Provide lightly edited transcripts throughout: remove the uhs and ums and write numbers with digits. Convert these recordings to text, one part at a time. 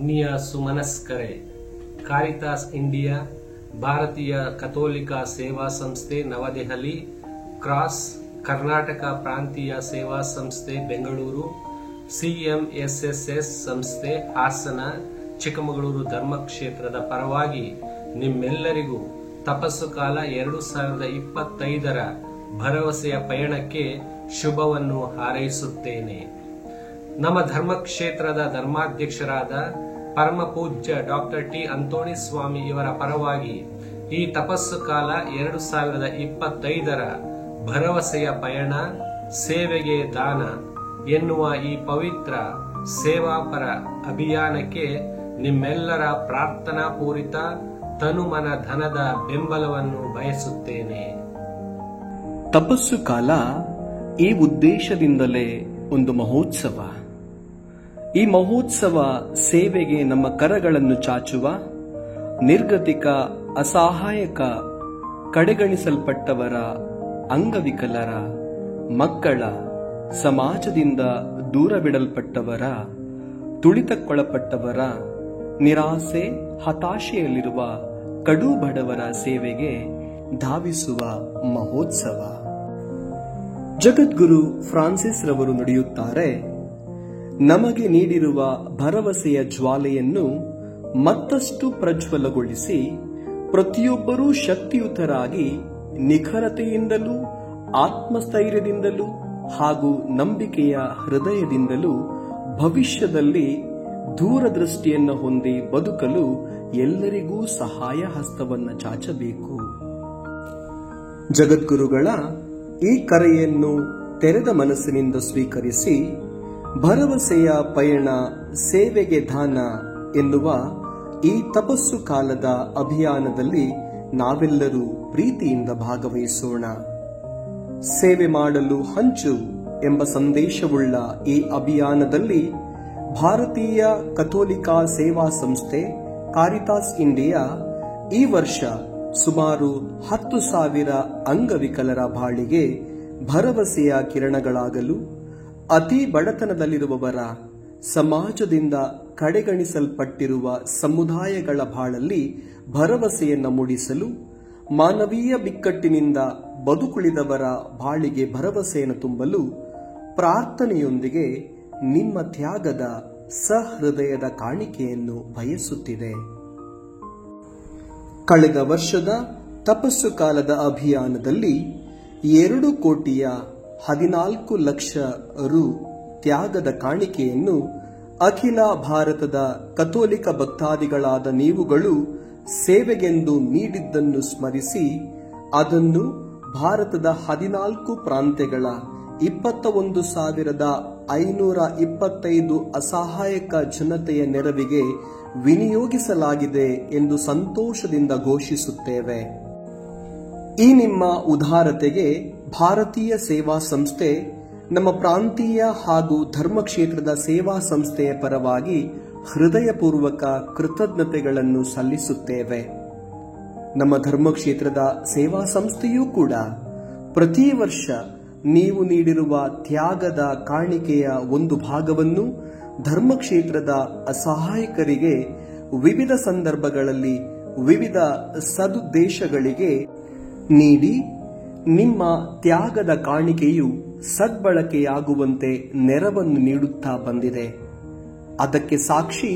ಆತ್ಮೀಯ ಸುಮನಸ್ಕರೆ, ಕಾರಿತಾಸ್ ಇಂಡಿಯಾ, ಭಾರತೀಯ ಕಥೋಲಿಕ ಸೇವಾ ಸಂಸ್ಥೆ ನವದೆಹಲಿ, ಕ್ರಾಸ್ ಕರ್ನಾಟಕ ಪ್ರಾಂತೀಯ ಸೇವಾ ಸಂಸ್ಥೆ ಬೆಂಗಳೂರು, ಸಿಎಂಎಸ್ಎಸ್ಎಸ್ ಸಂಸ್ಥೆ ಹಾಸನ, ಚಿಕ್ಕಮಗಳೂರು ಧರ್ಮಕ್ಷೇತ್ರದ ಪರವಾಗಿ ನಿಮ್ಮೆಲ್ಲರಿಗೂ ತಪಸ್ಸು ಕಾಲ 2025ರ ಭರವಸೆಯ ಪಯಣಕ್ಕೆ ಶುಭವನ್ನು ಹಾರೈಸುತ್ತೇನೆ. ನಮ್ಮ ಧರ್ಮಕ್ಷೇತ್ರದ ಧರ್ಮಾಧ್ಯಕ್ಷರಾದ ಪರಮ ಪೂಜ್ಯ ಡಾಕ್ಟರ್ ಟಿ ಅಂತೋಣಿ ಸ್ವಾಮಿ ಇವರ ಪರವಾಗಿ ಈ ತಪಸ್ಸು ಕಾಲ 2025ರ ಭರವಸೆಯ ಪಯಣ, ಸೇವೆಗೆ ದಾನ ಎನ್ನುವ ಈ ಪವಿತ್ರ ಸೇವಾಪರ ಅಭಿಯಾನಕ್ಕೆ ನಿಮ್ಮೆಲ್ಲರ ಪ್ರಾರ್ಥನಾ ಪೂರಿತ ತನುಮನ ಧನದ ಬೆಂಬಲವನ್ನು ಬಯಸುತ್ತೇನೆ. ತಪಸ್ಸು ಕಾಲ ಈ ಉದ್ದೇಶದಿಂದಲೇ ಒಂದು ಮಹೋತ್ಸವ. ಈ ಮಹೋತ್ಸವ ಸೇವೆಗೆ ನಮ್ಮ ಕರಗಳನ್ನು ಚಾಚುವ, ನಿರ್ಗತಿಕ, ಅಸಹಾಯಕ, ಕಡೆಗಣಿಸಲ್ಪಟ್ಟವರ, ಅಂಗವಿಕಲರ, ಮಕ್ಕಳ, ಸಮಾಜದಿಂದ ದೂರವಿಡಲ್ಪಟ್ಟವರ, ತುಳಿತಕ್ಕೊಳಪಟ್ಟವರ, ನಿರಾಸೆ ಹತಾಶೆಯಲ್ಲಿರುವ ಕಡು ಬಡವರ ಸೇವೆಗೆ ಧಾವಿಸುವ ಮಹೋತ್ಸವ. ಜಗದ್ಗುರು ಫ್ರಾನ್ಸಿಸ್ ರವರು ನುಡಿಯುತ್ತಾರೆ, ನಮಗೆ ನೀಡಿರುವ ಭರವಸೆಯ ಜ್ವಾಲೆಯನ್ನು ಮತ್ತಷ್ಟು ಪ್ರಜ್ವಲಗೊಳಿಸಿ ಪ್ರತಿಯೊಬ್ಬರೂ ಶಕ್ತಿಯುತರಾಗಿ ನಿಖರತೆಯಿಂದಲೂ ಆತ್ಮಸ್ಥೈರ್ಯದಿಂದಲೂ ಹಾಗೂ ನಂಬಿಕೆಯ ಹೃದಯದಿಂದಲೂ ಭವಿಷ್ಯದಲ್ಲಿ ದೂರದೃಷ್ಟಿಯನ್ನು ಹೊಂದಿ ಬದುಕಲು ಎಲ್ಲರಿಗೂ ಸಹಾಯ ಹಸ್ತವನ್ನು ಚಾಚಬೇಕು. ಜಗದ್ಗುರುಗಳ ಈ ಕರೆಯನ್ನು ತೆರೆದ ಮನಸ್ಸಿನಿಂದ ಸ್ವೀಕರಿಸಿ ಭರವಸೆಯ ಪಯಣ, ಸೇವೆಗೆ ದಾನ ಎನ್ನುವ ಈ ತಪಸ್ಸು ಕಾಲದ ಅಭಿಯಾನದಲ್ಲಿ ನಾವೆಲ್ಲರೂ ಪ್ರೀತಿಯಿಂದ ಭಾಗವಹಿಸೋಣ. ಸೇವೆ ಮಾಡಲು ಹಂಚು ಎಂಬ ಸಂದೇಶವುಳ್ಳ ಈ ಅಭಿಯಾನದಲ್ಲಿ ಭಾರತೀಯ ಕಥೋಲಿಕ ಸೇವಾ ಸಂಸ್ಥೆ ಕಾರಿತಾಸ್ ಇಂಡಿಯಾ ಈ ವರ್ಷ ಸುಮಾರು 10,000 ಅಂಗವಿಕಲರ ಬಾಳಿಗೆ ಭರವಸೆಯ ಕಿರಣಗಳಾಗಲು, ಅತಿ ಬಡತನದಲ್ಲಿರುವವರ, ಸಮಾಜದಿಂದ ಕಡೆಗಣಿಸಲ್ಪಟ್ಟಿರುವ ಸಮುದಾಯಗಳ ಬಾಳಲ್ಲಿ ಭರವಸೆಯನ್ನು ಮೂಡಿಸಲು, ಮಾನವೀಯ ಬಿಕ್ಕಟ್ಟಿನಿಂದ ಬದುಕುಳಿದವರ ಬಾಳಿಗೆ ಭರವಸೆಯನ್ನು ತುಂಬಲು ಪ್ರಾರ್ಥನೆಯೊಂದಿಗೆ ನಿಮ್ಮ ತ್ಯಾಗದ ಸಹೃದಯದ ಕಾಣಿಕೆಯನ್ನು ಬಯಸುತ್ತಿದೆ. ಕಳೆದ ವರ್ಷದ ತಪಸ್ಸು ಕಾಲದ ಅಭಿಯಾನದಲ್ಲಿ 2,14,00,000 ರು ತ್ಯಾಗದ ಕಾಣಿಕೆಯನ್ನು ಅಖಿಲ ಭಾರತದ ಕಥೋಲಿಕ ಭಕ್ತಾದಿಗಳಾದ ನೀವುಗಳು ಸೇವೆಗೆಂದು ನೀಡಿದ್ದನ್ನು ಸ್ಮರಿಸಿ, ಅದನ್ನು ಭಾರತದ 14 ಪ್ರಾಂತ್ಯಗಳ 21,525 ಅಸಹಾಯಕ ಜನತೆಯ ನೆರವಿಗೆ ವಿನಿಯೋಗಿಸಲಾಗಿದೆ ಎಂದು ಸಂತೋಷದಿಂದ ಘೋಷಿಸುತ್ತೇವೆ. ಈ ನಿಮ್ಮ ಉದಾರತೆಗೆ ಭಾರತೀಯ ಸೇವಾ ಸಂಸ್ಥೆ, ನಮ್ಮ ಪ್ರಾಂತೀಯ ಹಾಗೂ ಧರ್ಮಕ್ಷೇತ್ರದ ಸೇವಾ ಸಂಸ್ಥೆಯ ಪರವಾಗಿ ಹೃದಯಪೂರ್ವಕ ಕೃತಜ್ಞತೆಗಳನ್ನು ಸಲ್ಲಿಸುತ್ತೇವೆ. ನಮ್ಮ ಧರ್ಮಕ್ಷೇತ್ರದ ಸೇವಾ ಸಂಸ್ಥೆಯೂ ಕೂಡ ಪ್ರತಿ ವರ್ಷ ನೀವು ನೀಡಿರುವ ತ್ಯಾಗದ ಕಾಣಿಕೆಯ ಒಂದು ಭಾಗವನ್ನು ಧರ್ಮಕ್ಷೇತ್ರದ ಅಸಹಾಯಕರಿಗೆ ವಿವಿಧ ಸಂದರ್ಭಗಳಲ್ಲಿ ವಿವಿಧ ಸದುದ್ದೇಶಗಳಿಗೆ ನೀಡಿ ನಿಮ್ಮ ತ್ಯಾಗದ ಕಾಣಿಕೆಯು ಸದ್ಬಳಕೆಯಾಗುವಂತೆ ನೆರವನ್ನು ನೀಡುತ್ತಾ ಬಂದಿದೆ. ಅದಕ್ಕೆ ಸಾಕ್ಷಿ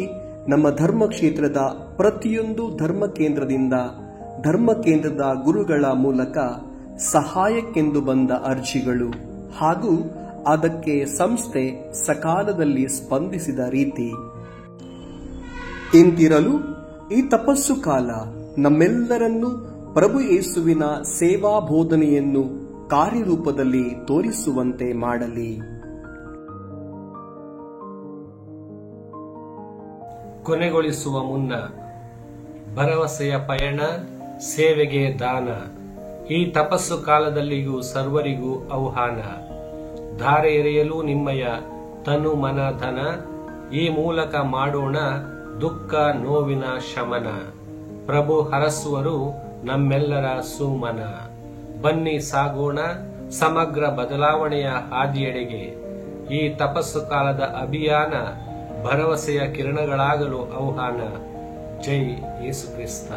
ನಮ್ಮ ಧರ್ಮಕ್ಷೇತ್ರದ ಪ್ರತಿಯೊಂದು ಧರ್ಮಕೇಂದ್ರದ ಗುರುಗಳ ಮೂಲಕ ಸಹಾಯಕ್ಕೆಂದು ಬಂದ ಅರ್ಜಿಗಳು ಹಾಗೂ ಅದಕ್ಕೆ ಸಂಸ್ಥೆ ಸಕಾಲದಲ್ಲಿ ಸ್ಪಂದಿಸಿದ ರೀತಿ. ಇಂತಿರಲು ಈ ತಪಸ್ಸು ಕಾಲ ನಮ್ಮೆಲ್ಲರನ್ನೂ ಪ್ರಭು ಯೇಸುವಿನ ಸೇವಾ ಬೋಧನೆಯನ್ನು ಕಾರ್ಯರೂಪದಲ್ಲಿ ತೋರಿಸುವಂತೆ ಮಾಡಲಿ. ಕೊನೆಗೊಳಿಸುವ ಮುನ್ನ ಭರವಸೆಯ ಪಯಣ, ಸೇವೆಗೆ ದಾನ, ಈ ತಪಸ್ಸು ಕಾಲದಲ್ಲಿಯೂ ಸರ್ವರಿಗೂ ಆಹ್ವಾನ. ಧಾರೆ ಎರೆಯಲು ನಿಮ್ಮಯ ತನು ಮನ ಧನ, ಈ ಮೂಲಕ ಮಾಡೋಣ ದುಃಖ ನೋವಿನ ಶಮನ. ಪ್ರಭು ಹರಸುವರು ನಮ್ಮೆಲ್ಲರ ಸುಮನ. ಬನ್ನಿ ಸಾಗೋಣ ಸಮಗ್ರ ಬದಲಾವಣೆಯ ಹಾದಿಯೆಡೆಗೆ. ಈ ತಪಸ್ಸು ಕಾಲದ ಅಭಿಯಾನ ಭರವಸೆಯ ಕಿರಣಗಳಾಗಲು ಆಹ್ವಾನ. ಜೈ ಯೇಸು ಕ್ರಿಸ್ತ.